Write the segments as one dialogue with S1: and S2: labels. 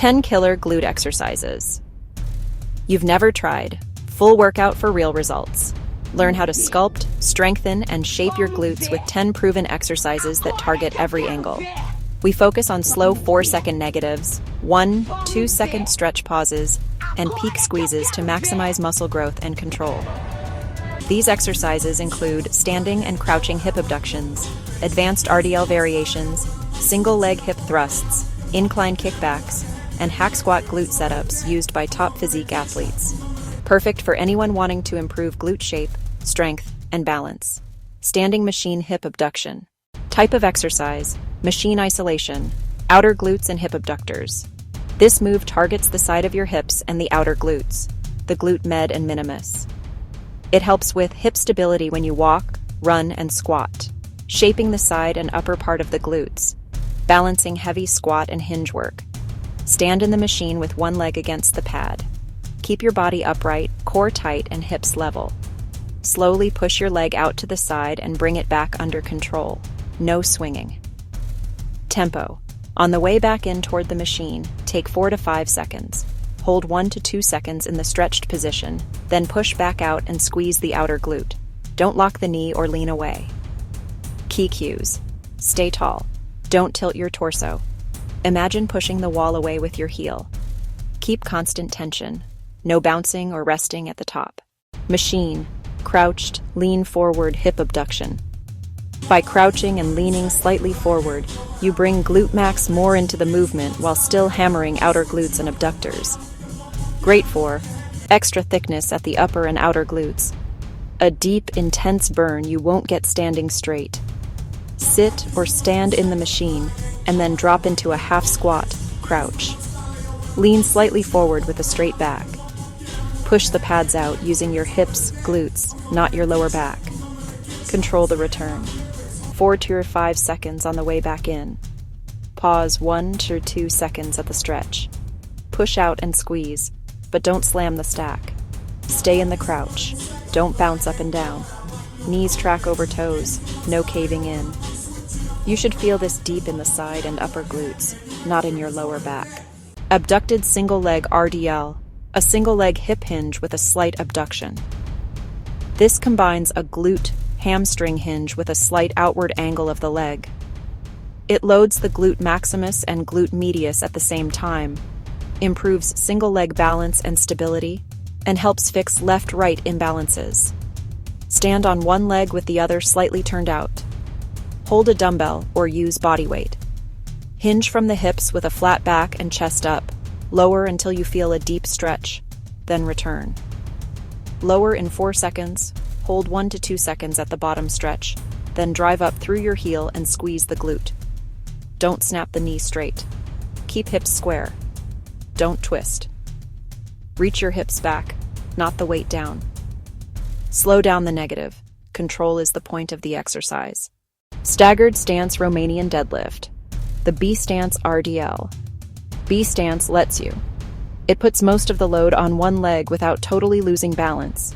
S1: 10 killer glute exercises. You've never tried. Full workout for real results. Learn how to sculpt, strengthen, and shape your glutes with 10 proven exercises that target every angle. We focus on slow 4-second negatives, 1, 2-second stretch pauses, and peak squeezes to maximize muscle growth and control. These exercises include standing and crouching hip abductions, advanced RDL variations, single-leg hip thrusts, incline kickbacks, and hack squat glute setups used by top physique athletes. Perfect for anyone wanting to improve glute shape, strength, and balance. Standing machine hip abduction. Type of exercise: machine isolation, outer glutes and hip abductors. This move targets the side of your hips and the outer glutes, the glute med and minimus. It helps with hip stability when you walk, run, and squat, shaping the side and upper part of the glutes, balancing heavy squat and hinge work. Stand in the machine with one leg against the pad. Keep your body upright, core tight, and hips level. Slowly push your leg out to the side and bring it back under control. No swinging. Tempo. On the way back in toward the machine, take 4 to 5 seconds. Hold 1 to 2 seconds in the stretched position, then push back out and squeeze the outer glute. Don't lock the knee or lean away. Key cues. Stay tall. Don't tilt your torso. Imagine pushing the wall away with your heel. Keep constant tension. No bouncing or resting at the top. Machine. Crouched, lean forward hip abduction. By crouching and leaning slightly forward, you bring glute max more into the movement while still hammering outer glutes and abductors. Great for extra thickness at the upper and outer glutes. A deep, intense burn you won't get standing straight. Sit or stand in the machine and then drop into a half squat, crouch. Lean slightly forward with a straight back. Push the pads out using your hips, glutes, not your lower back. Control the return. 4 to 5 seconds on the way back in. Pause 1 to 2 seconds at the stretch. Push out and squeeze, but don't slam the stack. Stay in the crouch. Don't bounce up and down. Knees track over toes, no caving in. You should feel this deep in the side and upper glutes, not in your lower back. Abducted Single-Leg RDL, a single-leg hip hinge with a slight abduction. This combines a glute hamstring hinge with a slight outward angle of the leg. It loads the glute maximus and glute medius at the same time, improves single-leg balance and stability, and helps fix left-right imbalances. Stand on one leg with the other slightly turned out. Hold a dumbbell or use body weight. Hinge from the hips with a flat back and chest up. Lower until you feel a deep stretch, then return. Lower in 4 seconds, hold 1 to 2 seconds at the bottom stretch, then drive up through your heel and squeeze the glute. Don't snap the knee straight. Keep hips square. Don't twist. Reach your hips back, not the weight down. Slow down the negative. Control is the point of the exercise. Staggered stance Romanian deadlift. The B-Stance RDL. B-Stance lets you. It puts most of the load on one leg without totally losing balance.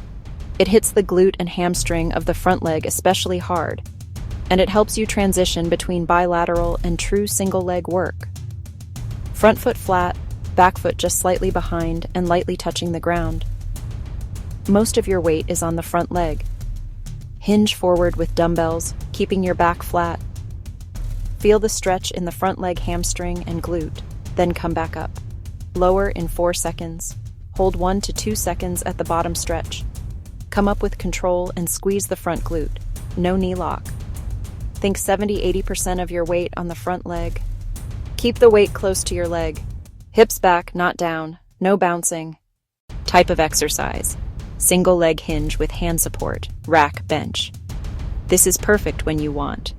S1: It hits the glute and hamstring of the front leg especially hard, and it helps you transition between bilateral and true single-leg work. Front foot flat, back foot just slightly behind and lightly touching the ground. Most of your weight is on the front leg. Hinge forward with dumbbells, keeping your back flat. Feel the stretch in the front leg hamstring and glute, then come back up. Lower in 4 seconds. Hold 1 to 2 seconds at the bottom stretch. Come up with control and squeeze the front glute. No knee lock. Think 70-80% of your weight on the front leg. Keep the weight close to your leg. Hips back, not down. No bouncing. Type of exercise: single leg hinge with hand support, rack, bench. This is perfect when you want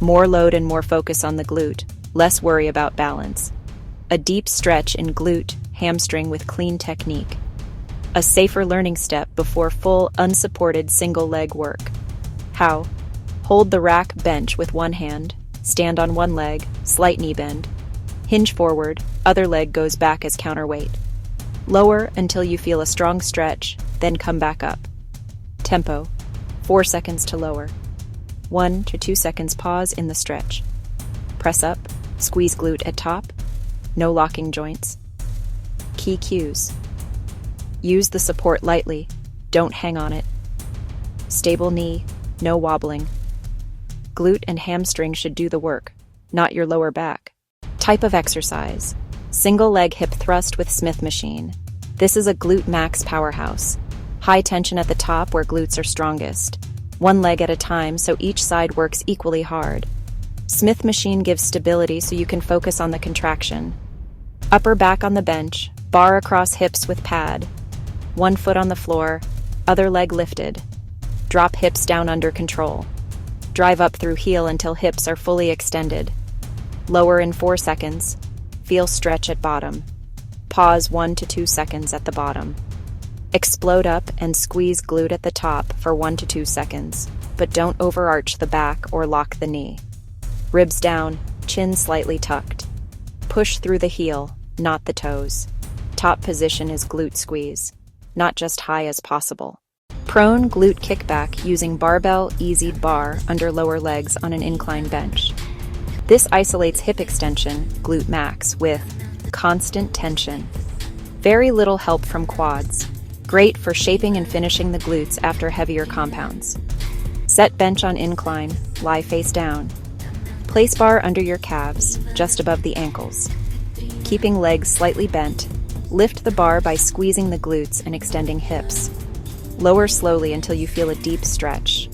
S1: more load and more focus on the glute, less worry about balance. A deep stretch in glute, hamstring with clean technique. A safer learning step before full unsupported single leg work. How? Hold the rack bench with one hand, stand on one leg, slight knee bend. Hinge forward, other leg goes back as counterweight. Lower until you feel a strong stretch, then come back up. Tempo: 4 seconds to lower. 1 to 2 seconds pause in the stretch. Press up, squeeze glute at top. No locking joints. Key cues. Use the support lightly, don't hang on it. Stable knee, no wobbling. Glute and hamstring should do the work, not your lower back. Type of exercise. Single leg hip thrust with Smith machine. This is a glute max powerhouse. High tension at the top where glutes are strongest. One leg at a time so each side works equally hard. Smith machine gives stability so you can focus on the contraction. Upper back on the bench, bar across hips with pad. One foot on the floor, other leg lifted. Drop hips down under control. Drive up through heel until hips are fully extended. Lower in 4 seconds. Feel stretch at bottom. Pause 1 to 2 seconds at the bottom. Explode up and squeeze glute at the top for 1 to 2 seconds, but don't overarch the back or lock the knee. Ribs down, chin slightly tucked. Push through the heel, not the toes. Top position is glute squeeze, not just high as possible. Prone glute kickback using barbell easied bar under lower legs on an incline bench. This isolates hip extension, glute max, with constant tension. Very little help from quads. Great for shaping and finishing the glutes after heavier compounds. Set bench on incline, lie face down. Place bar under your calves, just above the ankles. Keeping legs slightly bent, lift the bar by squeezing the glutes and extending hips. Lower slowly until you feel a deep stretch.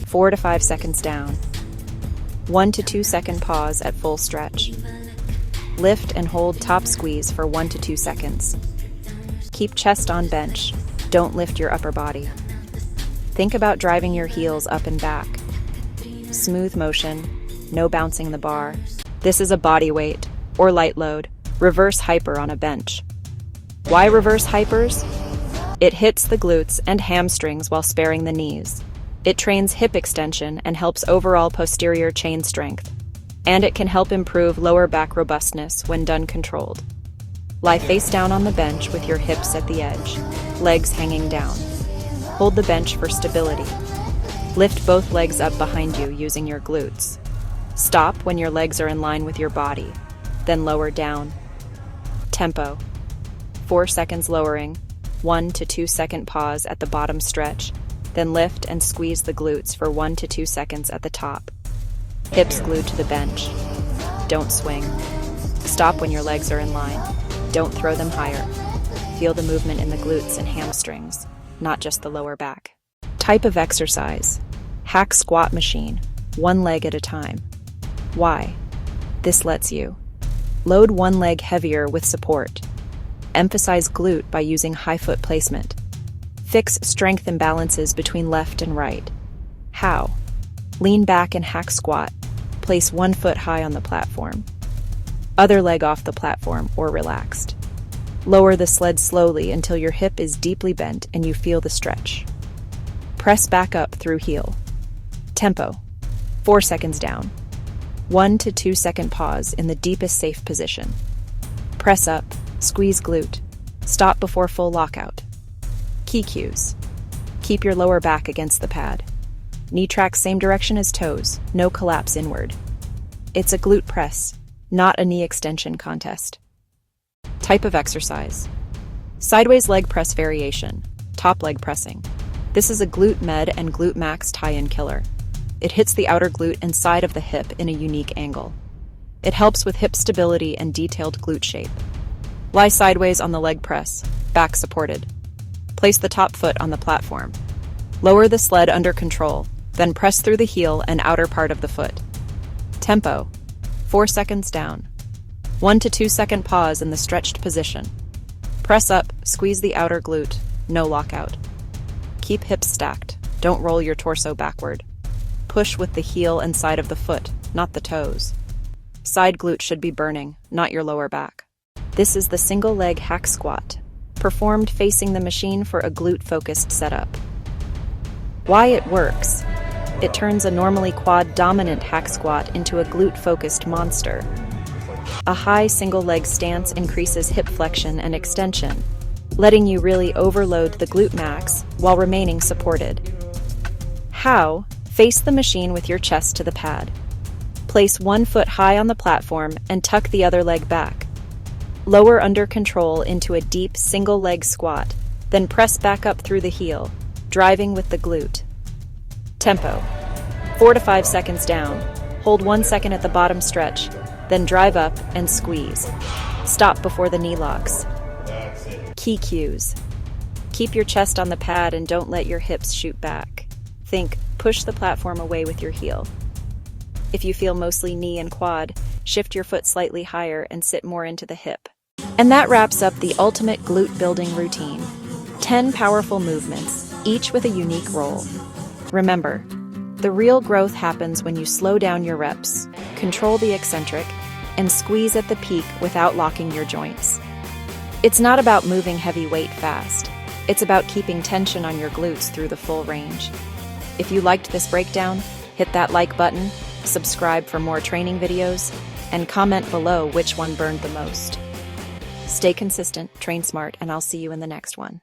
S1: 4 to 5 seconds down. 1 to 2 second pause at full stretch. Lift and hold top squeeze for 1 to 2 seconds. Keep chest on bench. Don't lift your upper body. Think about driving your heels up and back. Smooth motion, no bouncing the bar. This is a body weight, or light load, reverse hyper on a bench. Why reverse hypers? It hits the glutes and hamstrings while sparing the knees. It trains hip extension and helps overall posterior chain strength. And it can help improve lower back robustness when done controlled. Lie face down on the bench with your hips at the edge, legs hanging down. Hold the bench for stability. Lift both legs up behind you using your glutes. Stop when your legs are in line with your body, then lower down. Tempo. 4 seconds lowering, 1 to 2 second pause at the bottom stretch, then lift and squeeze the glutes for 1 to 2 seconds at the top. Hips glued to the bench. Don't swing. Stop when your legs are in line. Don't throw them higher. Feel the movement in the glutes and hamstrings, not just the lower back. Type of exercise. Hack squat machine, one leg at a time. Why? This lets you load one leg heavier with support. Emphasize glute by using high foot placement. Fix strength imbalances between left and right. How? Lean back and hack squat. Place 1 foot high on the platform. Other leg off the platform or relaxed. Lower the sled slowly until your hip is deeply bent and you feel the stretch. Press back up through heel. Tempo. 4 seconds down. 1 to 2 second pause in the deepest safe position. Press up, squeeze glute. Stop before full lockout. Key cues. Keep your lower back against the pad. Knee track same direction as toes, no collapse inward. It's a glute press, not a knee extension contest. Type of exercise. Sideways leg press variation, top leg pressing. This is a glute med and glute max tie-in killer. It hits the outer glute and side of the hip in a unique angle. It helps with hip stability and detailed glute shape. Lie sideways on the leg press, back supported. Place the top foot on the platform. Lower the sled under control, then press through the heel and outer part of the foot. Tempo. 4 seconds down. 1 to 2 second pause in the stretched position. Press up, squeeze the outer glute, no lockout. Keep hips stacked, don't roll your torso backward. Push with the heel and side of the foot, not the toes. Side glute should be burning, not your lower back. This is the single leg hack squat, performed facing the machine for a glute-focused setup. Why it works? It turns a normally quad-dominant hack squat into a glute-focused monster. A high single-leg stance increases hip flexion and extension, letting you really overload the glute max while remaining supported. How? Face the machine with your chest to the pad. Place 1 foot high on the platform and tuck the other leg back. Lower under control into a deep single leg squat, then press back up through the heel, driving with the glute. Tempo: 4 to 5 seconds down. Hold 1 second at the bottom stretch, then drive up and squeeze. Stop before the knee locks. Key cues: keep your chest on the pad and don't let your hips shoot back. Think, push the platform away with your heel. If you feel mostly knee and quad, shift your foot slightly higher and sit more into the hip. And that wraps up the ultimate glute building routine. 10 powerful movements, each with a unique role. Remember, the real growth happens when you slow down your reps, control the eccentric, and squeeze at the peak without locking your joints. It's not about moving heavy weight fast. It's about keeping tension on your glutes through the full range. If you liked this breakdown, hit that like button, subscribe for more training videos, and comment below which one burned the most. Stay consistent, train smart, and I'll see you in the next one.